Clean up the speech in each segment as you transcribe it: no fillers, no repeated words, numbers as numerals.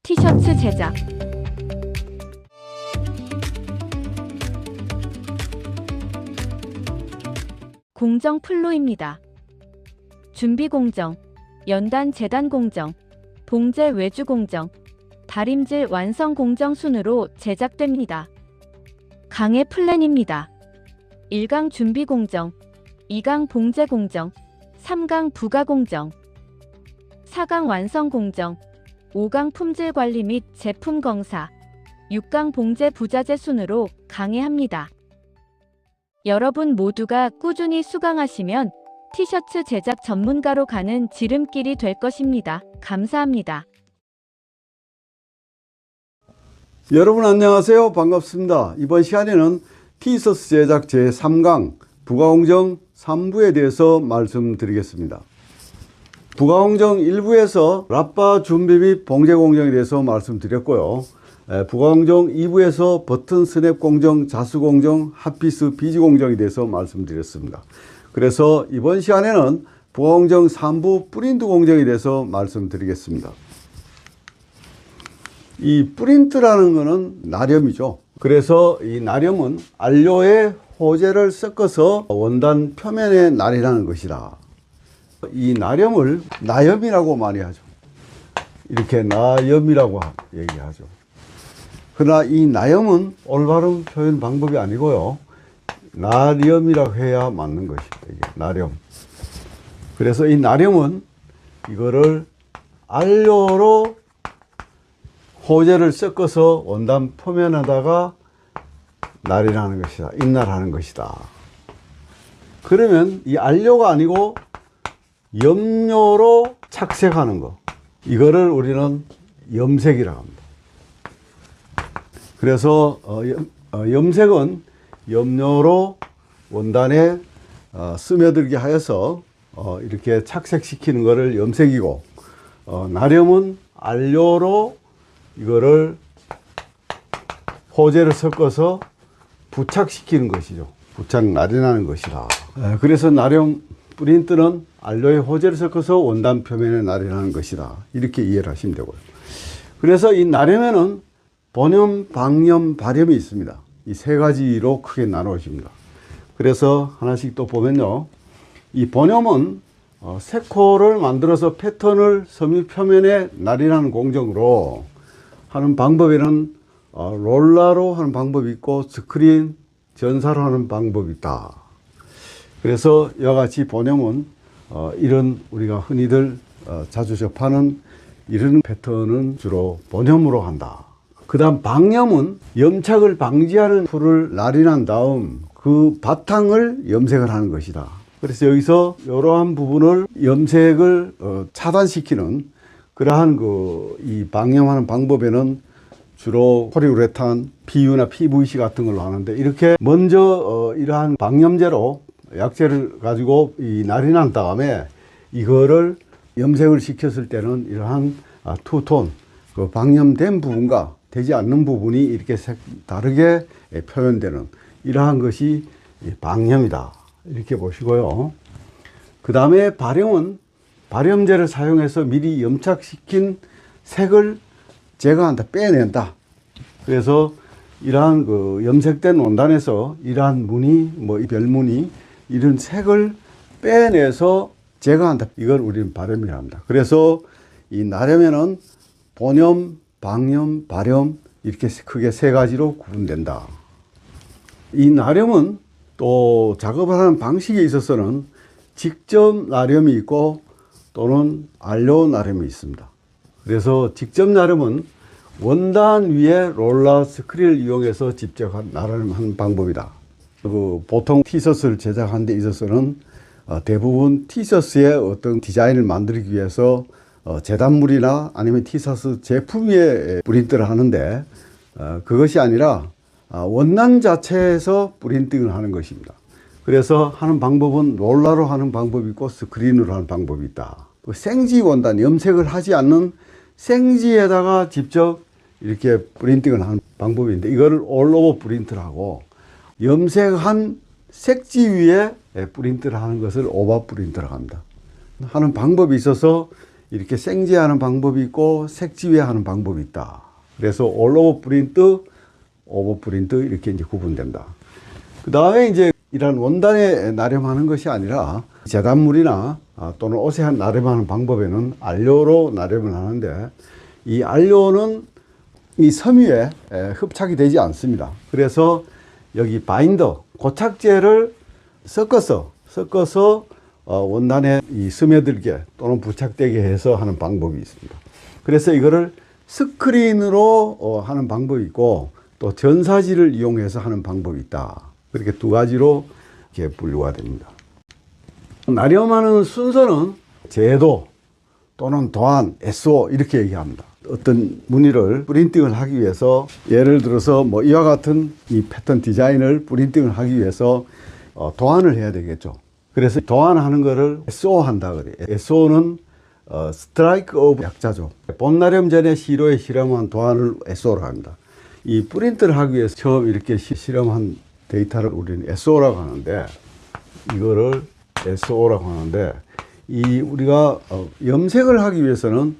티셔츠 제작. 공정 플로입니다. 준비 공정, 연단 재단 공정, 봉제 외주 공정, 다림질 완성 공정 순으로 제작됩니다. 강의 플랜입니다. 1강 준비 공정, 2강 봉제 공정, 3강 부가 공정, 4강 완성 공정, 5강 품질 관리 및 제품 검사, 6강 봉제 부자재 순으로 강의합니다. 여러분 모두가 꾸준히 수강하시면 티셔츠 제작 전문가로 가는 지름길이 될 것입니다. 감사합니다. 여러분 안녕하세요. 반갑습니다. 이번 시간에는 티셔츠 제작 제3강 부가공정 3부에 대해서 말씀드리겠습니다. 부가공정 1부에서 랍바 준비 및 봉제 공정에 대해서 말씀드렸고요. 부가공정 2부에서 버튼 스냅 공정, 자수 공정, 핫피스 비즈 공정에 대해서 말씀드렸습니다. 그래서 이번 시간에는 부가공정 3부 프린트 공정에 대해서 말씀드리겠습니다. 이 프린트라는 것은 나렴이죠. 그래서 이 나렴은 안료에 호재를 섞어서 원단 표면에 나열하는 것이다. 이 나렴을 나염이라고 많이 하죠. 이렇게 나염이라고 얘기하죠. 그러나 이 나염은 올바른 표현 방법이 아니고요. 나렴이라고 해야 맞는 것입니다. 이게 나렴. 그래서 이 나렴은 이거를 안료로 호재를 섞어서 원단 표면에다가 나열하는 것이다. 인날하는 것이다. 그러면 이 안료가 아니고 염료로 착색하는 거. 이거를 우리는 염색이라고 합니다. 그래서 염색은 염료로 원단에 스며들게 하여서 이렇게 착색시키는 것을 염색이고, 나렴은 안료로 이거를 호재를 섞어서 부착시키는 것이죠. 부착 나련하는 것이다. 그래서 나렴 프린트는 안료에 호재를 섞어서 원단 표면에 나련하는 것이다. 이렇게 이해를 하시면 되고요. 그래서 이 나렴에는 본염, 방염, 발염이 있습니다. 이 세 가지로 크게 나누어집니다. 그래서 하나씩 또 보면요. 이 본염은 색호를 만들어서 패턴을 섬유 표면에 나련하는 공정으로 하는 방법에는 롤러로 하는 방법이 있고 스크린, 전사로 하는 방법이 있다. 그래서 이와 같이 본염은 이런 우리가 흔히들 자주 접하는 이런 패턴은 주로 본염으로 한다. 그 다음 방염은 염착을 방지하는 풀을 나린한 다음 그 바탕을 염색을 하는 것이다. 그래서 여기서 이러한 부분을 염색을 차단시키는 그러한 이 방염하는 방법에는 주로 폴리우레탄, PU나 PVC 같은 걸로 하는데, 이렇게 먼저 이러한 방염제로 약재를 가지고 이 나린한 다음에 이거를 염색을 시켰을 때는 이러한 투톤, 그 방염된 부분과 되지 않는 부분이 이렇게 다르게 표현되는 이러한 것이 방염이다. 이렇게 보시고요. 그 다음에 발염은 발염제를 사용해서 미리 염착시킨 색을 제거한다, 빼낸다. 그래서 이러한 염색된 원단에서 이러한 무늬, 이 별무늬, 이런 색을 빼내서 제거한다. 이걸 우리는 발염이라고 합니다. 그래서 이 나렴에는 본염, 방염, 발염 이렇게 크게 세 가지로 구분된다. 이 나렴은 또 작업을 하는 방식에 있어서는 직접 나렴이 있고 또는 안료 나렴이 있습니다. 그래서 직접 나렴은 원단 위에 롤러 스크린을 이용해서 직접 나렴하는 방법이다. 보통 티셔츠를 제작하는 데 있어서는 대부분 티셔츠의 어떤 디자인을 만들기 위해서 재단물이나 아니면 티셔츠 제품 위에 프린트를 하는데, 그것이 아니라 원단 자체에서 프린팅을 하는 것입니다. 그래서 하는 방법은 롤러로 하는 방법이 있고 스크린으로 하는 방법이 있다. 생지 원단, 염색을 하지 않는 생지에다가 직접 이렇게 프린팅을 하는 방법인데, 이거를 올오버 프린트를 하고, 염색한 색지 위에 프린트를 하는 것을 오버 프린트라고 합니다. 하는 방법이 있어서 이렇게 생지하는 방법이 있고 색지회하는 방법이 있다. 그래서 올 오버 프린트, 오버 프린트 이렇게 이제 구분된다. 그 다음에 이제 이런 원단에 나렴하는 것이 아니라 재단물이나 또는 옷에 나렴하는 방법에는 안료로 나렴을 하는데, 이 안료는 이 섬유에 흡착이 되지 않습니다. 그래서 여기 바인더, 고착제를 섞어서 원단에 이 스며들게 또는 부착되게 해서 하는 방법이 있습니다. 그래서 이거를 스크린으로 하는 방법이 있고, 또 전사지를 이용해서 하는 방법이 있다. 그렇게 두 가지로 이렇게 분류가 됩니다. 나렴하는 순서는 제도 또는 도안, SO 이렇게 얘기합니다. 어떤 무늬를 프린팅을 하기 위해서, 예를 들어서 뭐 이와 같은 이 패턴 디자인을 프린팅을 하기 위해서 도안을 해야 되겠죠. 그래서 도안하는 거를 SO 한다 그래요. SO는 스트라이크 오브 약자죠. 본나렴 전에 시로에 실험한 도안을 SO라고 합니다. 이 프린트를 하기 위해서 처음 이렇게 실험한 데이터를 우리는 SO라고 하는데, 이거를 SO라고 하는데, 이 우리가 염색을 하기 위해서는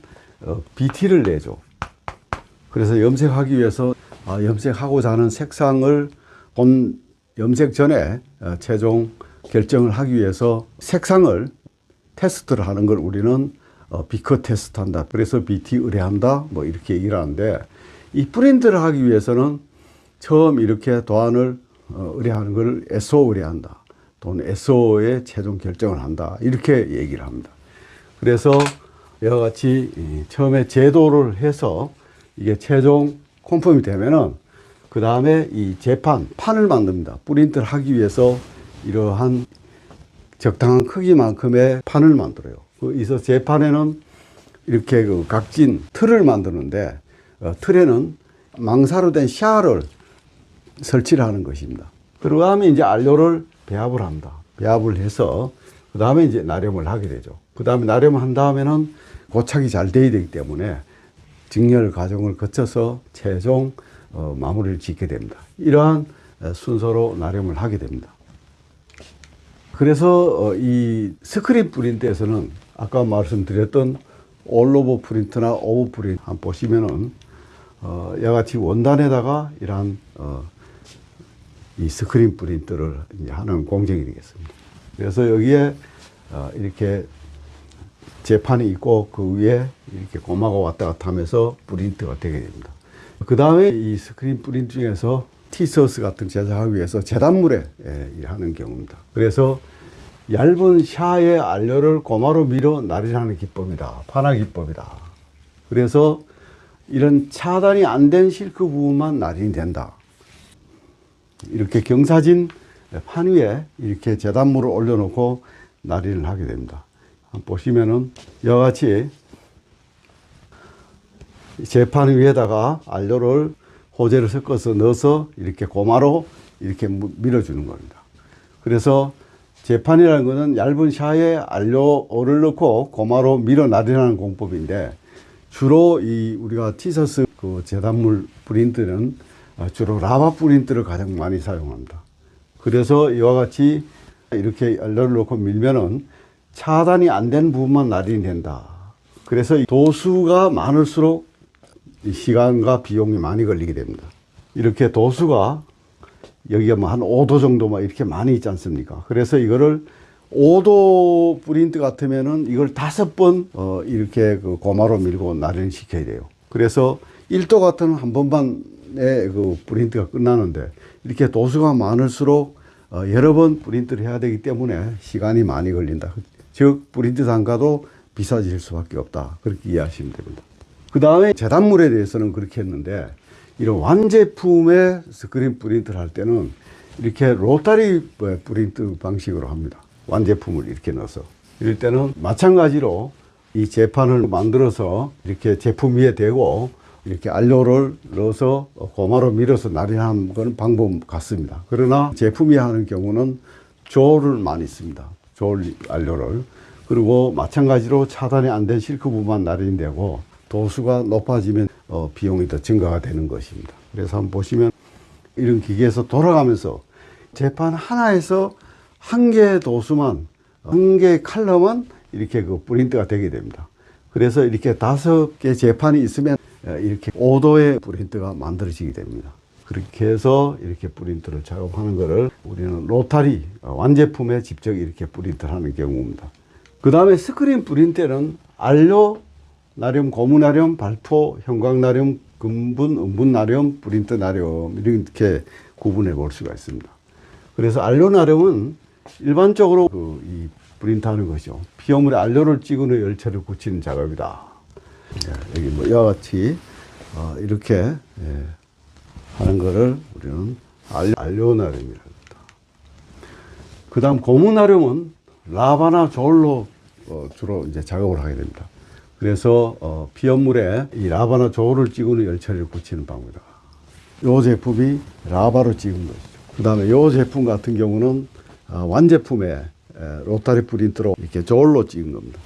BT를 내죠. 그래서 염색하기 위해서 염색하고자 하는 색상을 본 염색 전에 최종 결정을 하기 위해서 색상을 테스트를 하는 걸 우리는 비커 테스트 한다. 그래서 BT 의뢰한다. 뭐 이렇게 얘기를 하는데, 이 프린트를 하기 위해서는 처음 이렇게 도안을 의뢰하는 걸 SO 의뢰한다. 또는 SO의 최종 결정을 한다. 이렇게 얘기를 합니다. 그래서 이와 같이 처음에 제도를 해서 이게 최종 컨펌이 되면은 그 다음에 이 판을 만듭니다. 프린트를 하기 위해서 이러한 적당한 크기만큼의 판을 만들어요. 그래서 제판에는 이렇게 그 각진 틀을 만드는데, 틀에는 망사로 된 샤를 설치를 하는 것입니다. 그러고 나면 이제 안료를 배합을 합니다. 배합을 해서 그 다음에 이제 나렴을 하게 되죠. 그 다음에 나렴을 한 다음에는 고착이 잘 돼야 되기 때문에 직렬 과정을 거쳐서 최종 마무리를 짓게 됩니다. 이러한 순서로 나렴을 하게 됩니다. 그래서 이 스크린 프린트에서는 아까 말씀드렸던 올 오버 프린트나 오버 프린트 한번 보시면은 이와 같이 원단에다가 이러한 이 스크린 프린트를 이제 하는 공정이 되겠습니다. 그래서 여기에 이렇게 재판이 있고 그 위에 이렇게 고마가 왔다 갔다 하면서 프린트가 되게 됩니다. 그 다음에 이 스크린 프린트 중에서 티셔츠 같은 제작하기 위해서 재단물에 하는 경우입니다. 그래서 얇은 샤의 안료를 고마로 밀어 나린하는 기법이다. 판화 기법이다. 그래서 이런 차단이 안 된 실크 부분만 나린이 된다. 이렇게 경사진 판 위에 이렇게 재단물을 올려놓고 나린을 하게 됩니다. 보시면은 이와 같이 재판 위에다가 안료를 호재를 섞어서 넣어서 이렇게 고마로 이렇게 밀어주는 겁니다. 그래서 재판이라는 것은 얇은 샤에 안료를 넣고 고마로 밀어 나린하는 공법인데, 주로 이 우리가 티셔츠 그 재단물 프린트는 주로 라바 프린트를 가장 많이 사용합니다. 그래서 이와 같이 이렇게 안료를 넣고 밀면은 차단이 안 된 부분만 나린이 된다. 그래서 도수가 많을수록 시간과 비용이 많이 걸리게 됩니다. 이렇게 도수가 여기가 뭐 한 5도 정도만 이렇게 많이 있지 않습니까? 그래서 이거를 5도 프린트 같으면은 이걸 5번 이렇게 그 고마로 밀고 나린을 시켜야 돼요. 그래서 1도 같은 한 번만에 그 프린트가 끝나는데, 이렇게 도수가 많을수록 여러 번 프린트를 해야 되기 때문에 시간이 많이 걸린다. 즉 프린트 단가도 비싸질 수밖에 없다. 그렇게 이해하시면 됩니다. 그 다음에 재단물에 대해서는 그렇게 했는데, 이런 완제품의 스크린 프린트를 할 때는 이렇게 로타리 프린트 방식으로 합니다. 완제품을 이렇게 넣어서. 이럴 때는 마찬가지로 이 재판을 만들어서 이렇게 제품 위에 대고 이렇게 안료를 넣어서 고마로 밀어서 나린하는 건 방법 같습니다. 그러나 제품이 하는 경우는 조를 많이 씁니다. 조를 안료를. 그리고 마찬가지로 차단이 안 된 실크 부분만 나린이 되고, 도수가 높아지면 비용이 더 증가가 되는 것입니다. 그래서 한번 보시면 이런 기계에서 돌아가면서 재판 하나에서 한 개의 도수만, 한 개의 컬러만 이렇게 그 프린트가 되게 됩니다. 그래서 이렇게 5개 재판이 있으면 이렇게 5도의 프린트가 만들어지게 됩니다. 그렇게 해서 이렇게 프린트를 작업하는 것을 우리는 로타리 완제품에 직접 이렇게 프린트를 하는 경우입니다. 그 다음에 스크린 프린터는 안료, 나륨, 고무 나륨, 발포, 형광 나륨, 금분, 음분 나륨, 프린트 나륨 이렇게 구분해 볼 수가 있습니다. 그래서 안료 나륨은 일반적으로 이 프린트하는 것이죠. 피조물에 안료를 찍은 후 열처를 굳히는 작업이다. 여기 뭐 이와 같이 이렇게 하는 것을 우리는 안료 나륨이라고 합니다. 그 다음 고무 나륨은 라바나 저울로 주로 이제 작업을 하게 됩니다. 그래서 피연물에 이 라바나 저울을 찍은 후 열처리를 굳히는 방법이다. 이 제품이 라바로 찍은 것이죠. 그 다음에 이 제품 같은 경우는 완제품에 로타리 프린터로 이렇게 저울로 찍은 겁니다.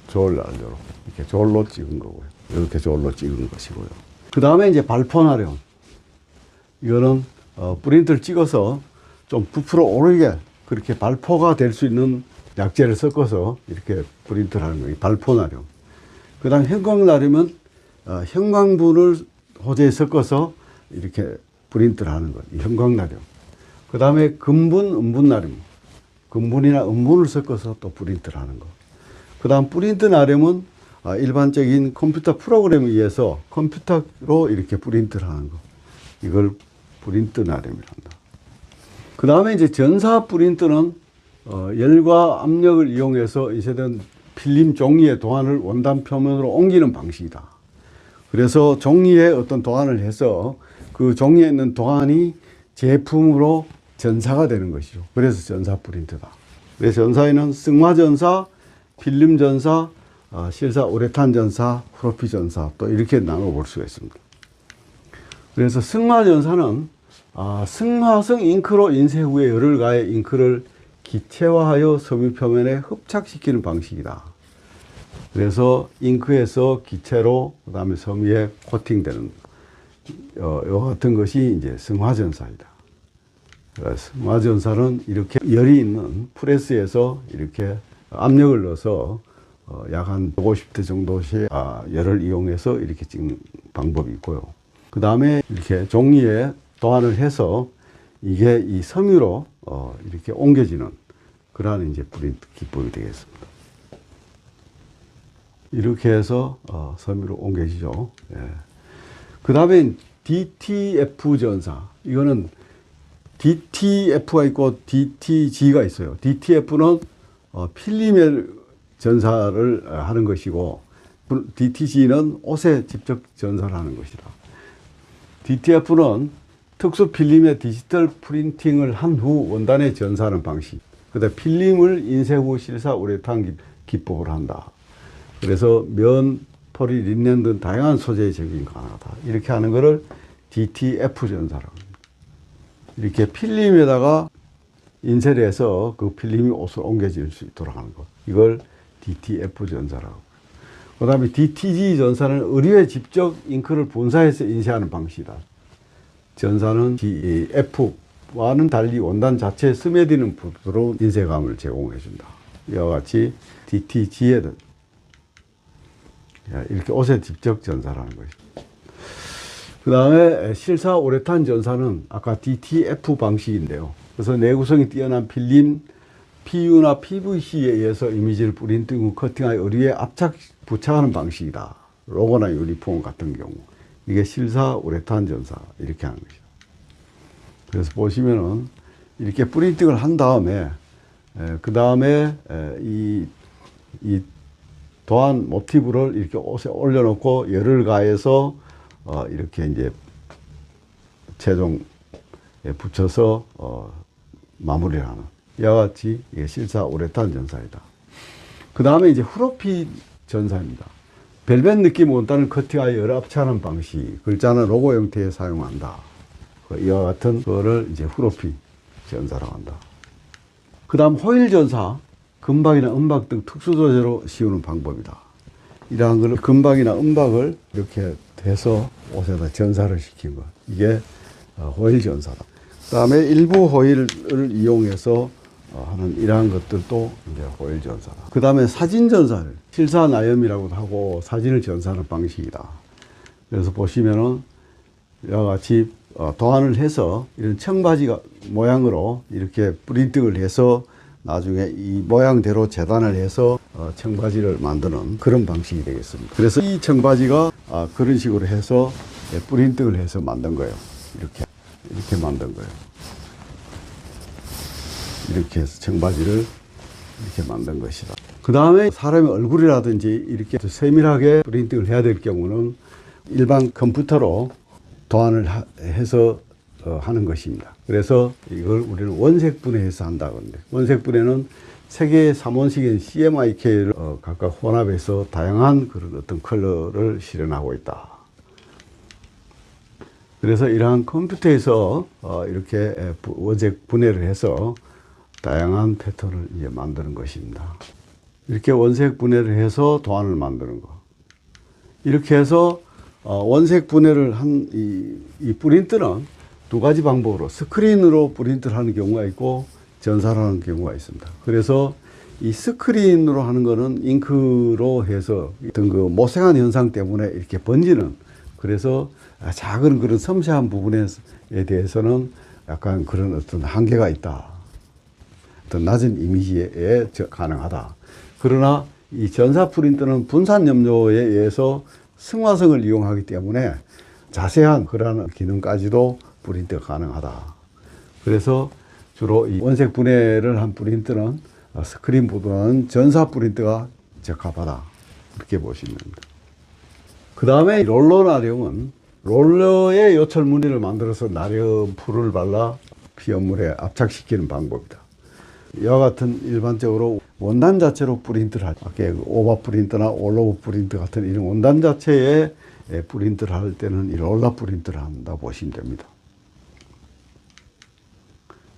저울 안료로 이렇게 저울로 찍은 거고요. 이렇게 저울로 찍은 것이고요. 그 다음에 이제 발포 나륨. 이거는 프린트를 찍어서 좀 부풀어 오르게 그렇게 발포가 될 수 있는 약재를 섞어서 이렇게 프린트를 하는 거예요. 발포 나륨. 그 다음 형광 나륨은 형광분을 호재에 섞어서 이렇게 프린트를 하는 거예요. 형광 나륨. 그 다음에 금분, 음분 나륨. 금분이나 음분을 섞어서 또 프린트를 하는 거. 그 다음 프린트 나륨은 일반적인 컴퓨터 프로그램에 의해서 컴퓨터로 이렇게 프린트를 하는 거. 이걸 프린트 나륨이란다. 그 다음에 이제 전사 프린트는 열과 압력을 이용해서 인쇄된 필름 종이의 도안을 원단 표면으로 옮기는 방식이다. 그래서 종이에 어떤 도안을 해서 그 종이에 있는 도안이 제품으로 전사가 되는 것이죠. 그래서 전사 프린트다. 그래서 전사에는 승화 전사, 필름 전사, 실사 우레탄 전사, 프로피 전사 또 이렇게 나눠 볼 수가 있습니다. 그래서 승화 전사는 승화성 잉크로 인쇄 후에 열을 가해 잉크를 기체화하여 섬유 표면에 흡착시키는 방식이다. 그래서 잉크에서 기체로 그다음에 섬유에 코팅되는 이와 같은 것이 이제 승화전사이다. 승화전사는 이렇게 열이 있는 프레스에서 이렇게 압력을 넣어서 약 한 150도 정도의 열을 이용해서 이렇게 찍는 방법이 있고요. 그 다음에 이렇게 종이에 도안을 해서 이게 이 섬유로 이렇게 옮겨지는 그러한 이제 프린트 기법이 되겠습니다. 이렇게 해서 섬유로 옮겨지죠. 예. 그 다음에 DTF 전사. 이거는 DTF가 있고 DTG가 있어요. DTF는 필름의 전사를 하는 것이고 DTG는 옷에 직접 전사를 하는 것이다. DTF는 특수 필름의 디지털 프린팅을 한 후 원단에 전사하는 방식. 그다음 필름을 인쇄 후 실사 우레탄 기법을 한다. 그래서 면, 포리, 린넨 등 다양한 소재에 적용이 가능하다. 이렇게 하는 것을 DTF 전사라고 합니다. 이렇게 필름에다가 인쇄를 해서 그 필름이 옷을 옮겨질 수 있도록 하는 것. 이걸 DTF 전사라고. 그 다음에 DTG 전사는 의류에 직접 잉크를 분사해서 인쇄하는 방식이다. 전사는 F와는 달리 원단 자체에 스며드는 부드러운 인쇄감을 제공해준다. 이와 같이 DTG에는 이렇게 옷에 직접 전사를 하는 것입니다. 그 다음에 실사 우레탄 전사는 아까 DTF 방식인데요. 그래서 내구성이 뛰어난 필름, PU나 PVC에 의해서 이미지를 프린팅 후 커팅하여 의류에 압착 부착하는 방식이다. 로고나 유니폼 같은 경우. 이게 실사 우레탄 전사 이렇게 하는 것이죠. 그래서 보시면은 이렇게 프린팅을 한 다음에 그 다음에 이 도안 모티브를 이렇게 옷에 올려놓고 열을 가해서 이렇게 이제 최종 붙여서 마무리를 하는 이와 같이 이게 실사 우레탄 전사이다. 그 다음에 이제 프로피 전사입니다. 벨벳 느낌 원단을 커팅하여 열을 압착하는 방식. 글자는 로고 형태에 사용한다. 이와 같은 거를 이제 프로피 전사라고 한다. 그 다음 호일 전사. 금박이나 은박 등 특수 소재로 씌우는 방법이다. 이러한 거는 금박이나 은박을 이렇게 해서 옷에다 전사를 시킨 것. 이게 호일 전사다. 그 다음에 일부 호일을 이용해서 하는 이러한 것들도 이제 호일 전사다. 그 다음에 사진 전사를 실사 나염이라고도 하고 사진을 전사하는 방식이다. 그래서 보시면은 이와 같이 도안을 해서 이런 청바지 모양으로 이렇게 프린팅을 해서 나중에 이 모양대로 재단을 해서 청바지를 만드는 그런 방식이 되겠습니다. 그래서 이 청바지가 그런 식으로 해서 프린팅을 해서 만든 거예요. 이렇게 만든 거예요. 이렇게 해서 청바지를 이렇게 만든 것이다. 그 다음에 사람의 얼굴이라든지 이렇게 세밀하게 프린팅을 해야 될 경우는 일반 컴퓨터로 도안을 해서 하는 것입니다. 그래서 이걸 우리는 원색 분해해서 한다고 하는데, 원색 분해는 세계 3원식인 CMYK를 각각 혼합해서 다양한 그런 어떤 컬러를 실현하고 있다. 그래서 이러한 컴퓨터에서 이렇게 원색 분해를 해서 다양한 패턴을 이제 만드는 것입니다. 이렇게 원색 분해를 해서 도안을 만드는 거. 이렇게 해서 원색 분해를 한 이 프린트는 두 가지 방법으로 스크린으로 프린트를 하는 경우가 있고 전사를 하는 경우가 있습니다. 그래서 이 스크린으로 하는 거는 잉크로 해서 어떤 그 모생한 현상 때문에 이렇게 번지는, 그래서 작은 그런 섬세한 부분에 대해서는 약간 그런 어떤 한계가 있다. 어떤 낮은 이미지에 가능하다. 그러나 이 전사 프린터는 분산 염료에 의해서 승화성을 이용하기 때문에 자세한 그러한 기능까지도 프린트가 가능하다. 그래서 주로 이 원색 분해를 한 프린터는 스크린보다는 전사 프린터가 적합하다. 이렇게 보시면 됩니다. 그 다음에 롤러 나렴은 롤러에 요철 무늬를 만들어서 나렴 풀을 발라 피연물에 압착시키는 방법이다. 이와 같은 일반적으로 원단 자체로 프린트를 할 때, 오바 프린터나 올로브 프린터 같은 이런 원단 자체에 프린트를 할 때는 이 롤러 프린트를 한다 보시면 됩니다.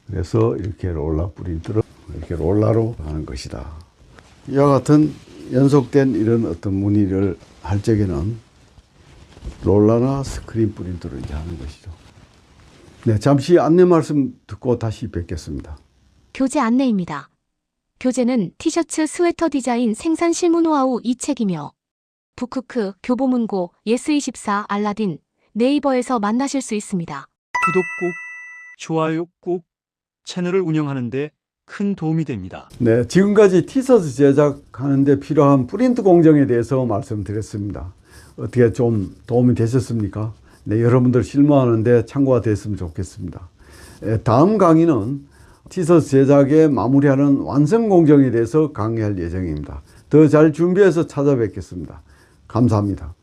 그래서 이렇게 롤러 프린트를 이렇게 롤러로 하는 것이다. 이와 같은 연속된 이런 어떤 무늬를 할 적에는 롤러나 스크린 프린터로 이제 하는 것이죠. 네, 잠시 안내 말씀 듣고 다시 뵙겠습니다. 교재 안내입니다. 교재는 티셔츠 스웨터 디자인 생산 실무 노하우 2책이며 북크크, 교보문고, 예스24, 알라딘, 네이버에서 만나실 수 있습니다. 구독 꾹, 좋아요 꾹, 채널을 운영하는 데 큰 도움이 됩니다. 네, 지금까지 티셔츠 제작하는 데 필요한 프린트 공정에 대해서 말씀드렸습니다. 어떻게 좀 도움이 되셨습니까? 네, 여러분들 실무하는 데 참고가 됐으면 좋겠습니다. 다음 강의는 티셔츠 제작에 마무리하는 완성 공정에 대해서 강의할 예정입니다. 더 잘 준비해서 찾아뵙겠습니다. 감사합니다.